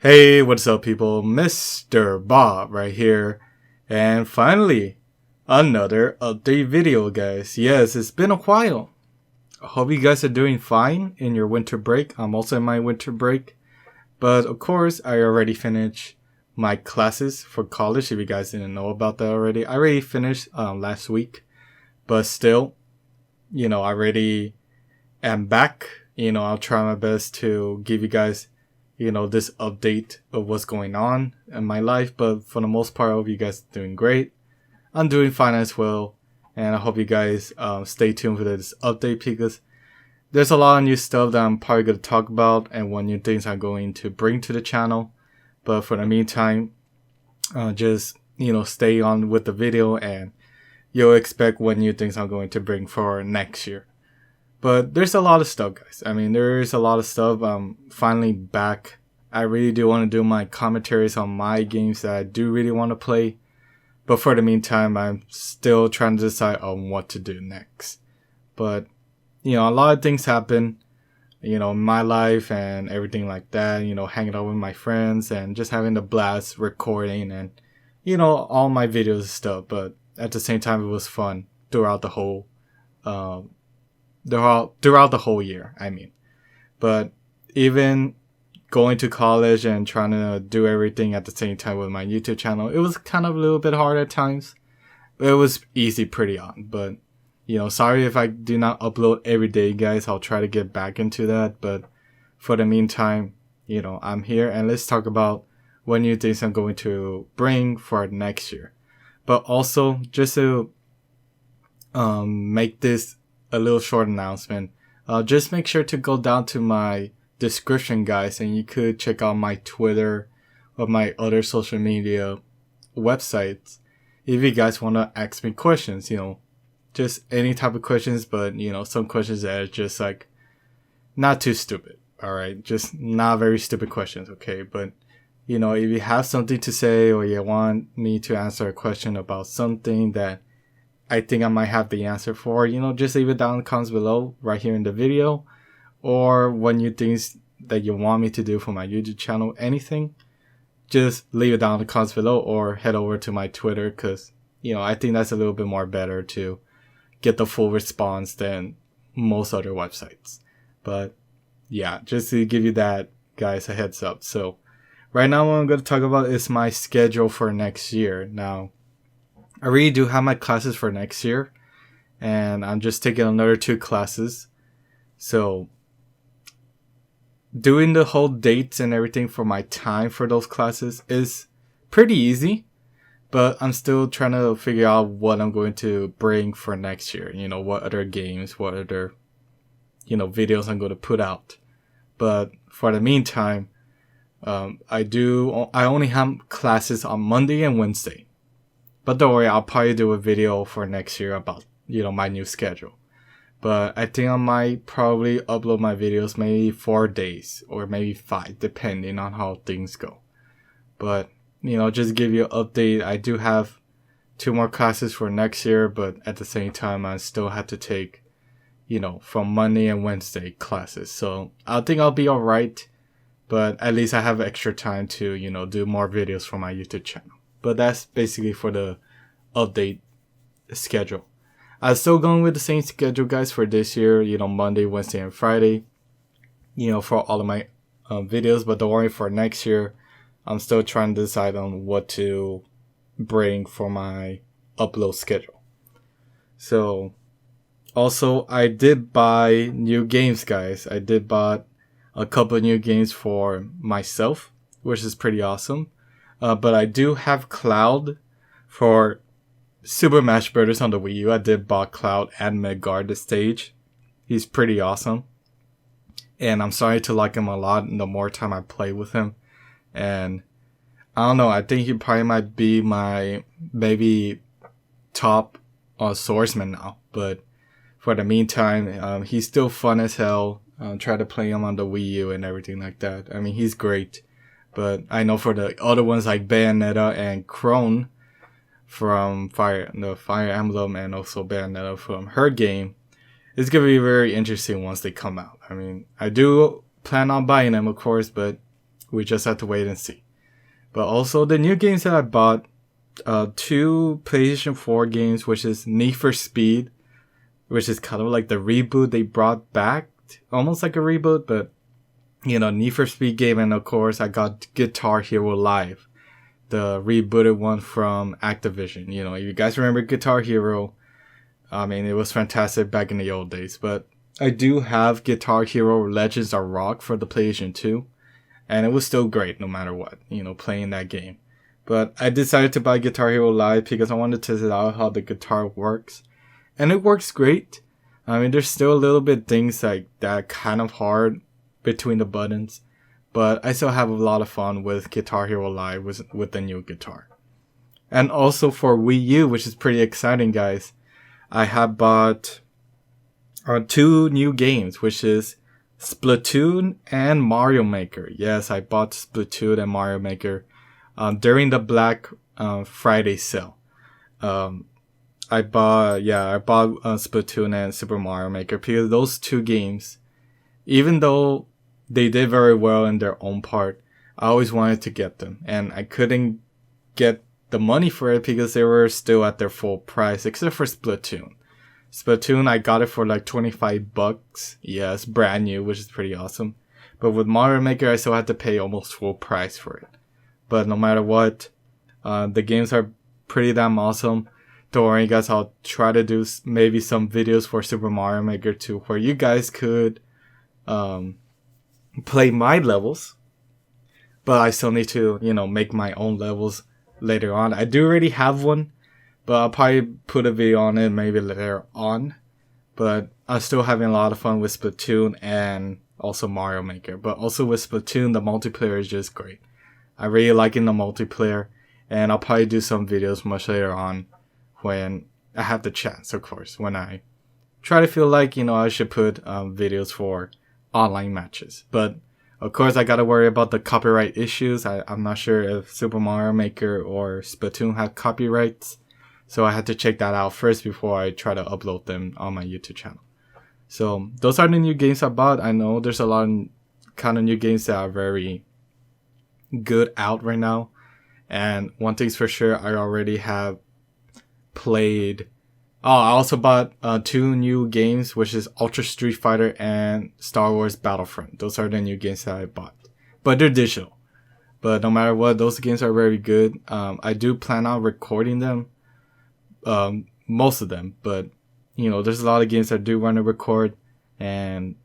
Hey, what's up people? Mr. Bob right here. And finally, another update video, guys. Yes, it's been a while. I hope you guys are doing fine in your winter break. I'm also in my winter break. But of course, I already finished my classes for college. If you guys didn't know about that already. I already finished last week. But still, I already am back. I'll try my best to give you guys this update of what's going on in my life. But for the most part, I hope you guys are doing great. I'm doing fine as well. And I hope you guys stay tuned for this update because there's a lot of new stuff that I'm probably going to talk about and what new things I'm going to bring to the channel. But for the meantime, just, stay on with the video and you'll expect what new things I'm going to bring for next year. But there's a lot of stuff, guys. There's a lot of stuff. I'm finally back. I really do want to do my commentaries on my games that I do really want to play. But for the meantime, I'm still trying to decide on what to do next. But, a lot of things happen, in my life and everything like that. Hanging out with my friends and just having a blast recording and, all my videos and stuff. But at the same time, it was fun throughout the whole throughout the whole year, But even going to college and trying to do everything at the same time with my YouTube channel, it was kind of a little bit hard at times. But it was easy pretty on. But, sorry if I do not upload every day, guys. I'll try to get back into that. But for the meantime, I'm here. And let's talk about what new things I'm going to bring for next year. But also, just to make this a little short announcement. Just make sure to go down to my description, guys, and you could check out my Twitter or my other social media websites if you guys want to ask me questions, just any type of questions, but some questions that are just like not too stupid. All right, just not very stupid questions, okay? But if you have something to say or you want me to answer a question about something that I think I might have the answer for, just leave it down in the comments below right here in the video, or what new things that you want me to do for my YouTube channel, anything, just leave it down in the comments below or head over to my Twitter because, I think that's a little bit more better to get the full response than most other websites. But yeah, just to give you that, guys, a heads up. So right now what I'm going to talk about is my schedule for next year. Now, I really do have my classes for next year, and I'm just taking another 2 classes. So, doing the whole dates and everything for my time for those classes is pretty easy, but I'm still trying to figure out what I'm going to bring for next year. What other games, what other, videos I'm going to put out. But for the meantime, I only have classes on Monday and Wednesday. But don't worry, I'll probably do a video for next year about, my new schedule. But I think I might probably upload my videos maybe 4 days or maybe 5, depending on how things go. But, just give you an update. I do have 2 more classes for next year, but at the same time, I still have to take, from Monday and Wednesday classes. So I think I'll be alright. But at least I have extra time to, do more videos for my YouTube channel. But that's basically for the update schedule. I'm still going with the same schedule, guys, for this year. Monday, Wednesday, and Friday. For all of my videos. But don't worry, for next year, I'm still trying to decide on what to bring for my upload schedule. So, also, I did buy new games, guys. I did buy a couple of new games for myself, which is pretty awesome. But I do have Cloud for Super Smash Bros. On the Wii U. I did buy Cloud and Midgard the stage. He's pretty awesome. And I'm starting to like him a lot the more time I play with him. And I don't know, I think he probably might be my maybe top swordsman now. But for the meantime, he's still fun as hell. Try to play him on the Wii U and everything like that. He's great. But I know for the other ones like Bayonetta and Crone from Fire Emblem and also Bayonetta from her game, it's going to be very interesting once they come out. I do plan on buying them, of course, but We just have to wait and see. But also the new games that I bought, 2 PlayStation 4 games, which is Need for Speed, which is kind of like the reboot they brought back, almost like a reboot, but Need for Speed game. And of course I got Guitar Hero Live, the rebooted one from Activision. You guys remember Guitar Hero? I mean, it was fantastic back in the old days. But I do have Guitar Hero Legends of Rock for the PlayStation 2, and it was still great no matter what, playing that game. But I decided to buy Guitar Hero Live because I wanted to test out how the guitar works, and it works great. I mean, there's still a little bit things like that kind of hard between the buttons, but I still have a lot of fun with Guitar Hero Live with the new guitar. And also for Wii U, which is pretty exciting, guys, I have bought 2 new games, which is Splatoon and Mario Maker. Yes, I bought Splatoon and Mario Maker during the Black Friday sale. I bought Splatoon and Super Mario Maker because those 2 games, even though they did very well in their own part, I always wanted to get them, and I couldn't get the money for it because they were still at their full price, except for Splatoon. Splatoon, I got it for like $25. Yes, brand new, which is pretty awesome. But with Mario Maker, I still had to pay almost full price for it. But no matter what, the games are pretty damn awesome. Don't worry, guys, I'll try to do maybe some videos for Super Mario Maker 2 where you guys could play my levels. But I still need to, make my own levels later on. I do already have one, but I'll probably put a video on it maybe later on. But I'm still having a lot of fun with Splatoon and also Mario Maker. But also with Splatoon, the multiplayer is just great. I really like in the multiplayer, and I'll probably do some videos much later on when I have the chance, of course. When I try to feel like, I should put videos for online matches. But of course, I gotta worry about the copyright issues. I'm not sure if Super Mario Maker or Splatoon have copyrights. So I had to check that out first before I try to upload them on my YouTube channel. So those are the new games I bought. I know there's a lot of kind of new games that are very good out right now. And one thing's for sure, I already have played. I also bought 2 new games, which is Ultra Street Fighter and Star Wars Battlefront. Those are the new games that I bought. But they're digital. But no matter what, those games are very good. I do plan on recording them. Most of them, but there's a lot of games that I do want to record, and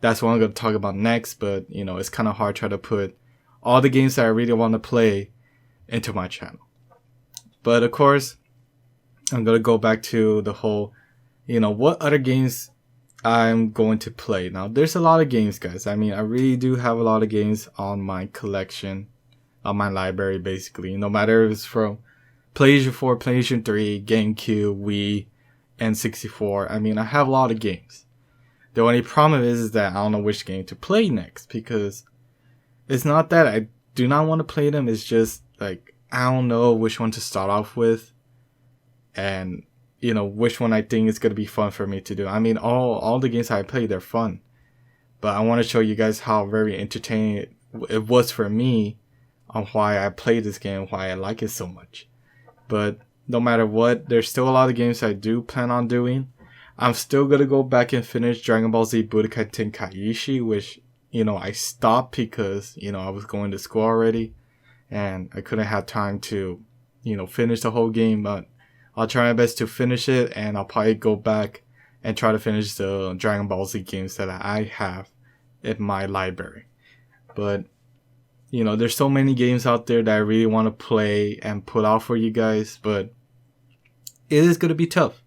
that's what I'm going to talk about next. But it's kind of hard to try to put all the games that I really want to play into my channel. But of course, I'm going to go back to the whole, what other games I'm going to play. Now, there's a lot of games, guys. I mean, I really do have a lot of games on my collection, on my library, basically. No matter if it's from PlayStation 4, PlayStation 3, GameCube, Wii, N64. I mean, I have a lot of games. The only problem is that I don't know which game to play next, because it's not that I do not want to play them. It's just like, I don't know which one to start off with, and which one I think is going to be fun for me to do. I mean, all the games I play, they're fun, but I want to show you guys how very entertaining it was for me on why I play this game, why I like it so much. But no matter what, there's still a lot of games I do plan on doing. I'm still going to go back and finish Dragon Ball Z Budokai Tenkaichi, which, I stopped because, I was going to school already and I couldn't have time to, finish the whole game. But I'll try my best to finish it, and I'll probably go back and try to finish the Dragon Ball Z games that I have in my library. But there's so many games out there that I really want to play and put out for you guys, but it is going to be tough.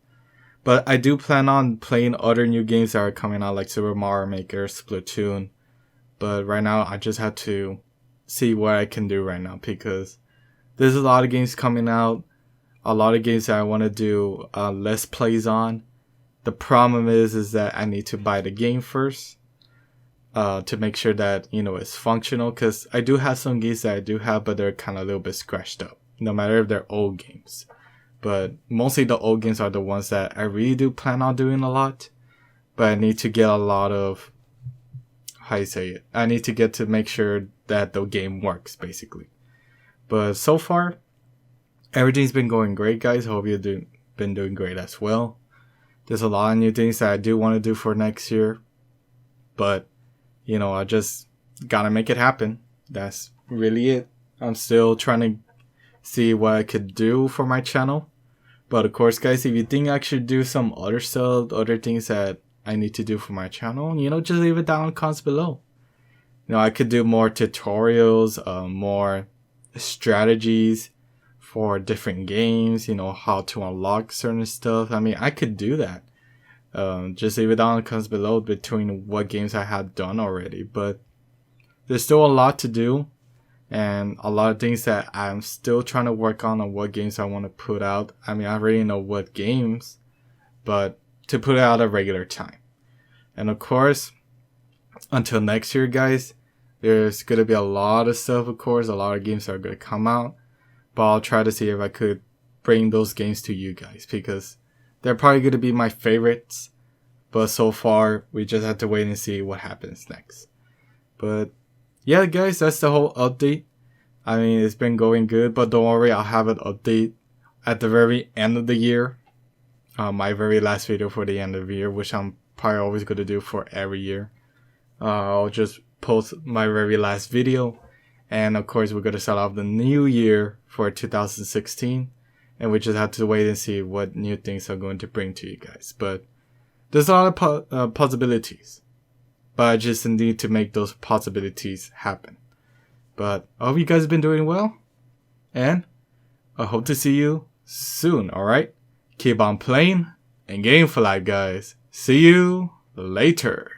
But I do plan on playing other new games that are coming out, like Super Mario Maker, Splatoon. But right now, I just have to see what I can do right now, because there's a lot of games coming out, a lot of games that I want to do Let's Plays on. The problem is that I need to buy the game first. To make sure that, it's functional, because I do have some games that I do have, but they're kind of a little bit scratched up, no matter if they're old games. But mostly the old games are the ones that I really do plan on doing a lot, but I need to get a lot of, I need to get to make sure that the game works, basically. But so far, everything's been going great, guys. Hope you've been doing great as well. There's a lot of new things that I do want to do for next year. But, I just gotta make it happen. That's really it. I'm still trying to see what I could do for my channel. But of course, guys, if you think I should do some other stuff, other things that I need to do for my channel, just leave it down in the comments below. I could do more tutorials, more strategies for different games, how to unlock certain stuff. I could do that. Just leave it down in the comments below between what games I have done already. But there's still a lot to do and a lot of things that I'm still trying to work on what games I want to put out. I already know what games, but to put it out at regular time. And of course, until next year, guys, there's going to be a lot of stuff, of course. A lot of games are going to come out. But I'll try to see if I could bring those games to you guys, because they're probably going to be my favorites. But so far, we just have to wait and see what happens next. But yeah, guys, that's the whole update. It's been going good, but don't worry, I'll have an update at the very end of the year. My very last video for the end of the year, which I'm probably always going to do for every year. I'll just post my very last video. And of course, we're going to start off the new year for 2016. And we just have to wait and see what new things I'm going to bring to you guys. But there's a lot of possibilities. But I just need to make those possibilities happen. But I hope you guys have been doing well. And I hope to see you soon, alright? Keep on playing and game for life, guys. See you later.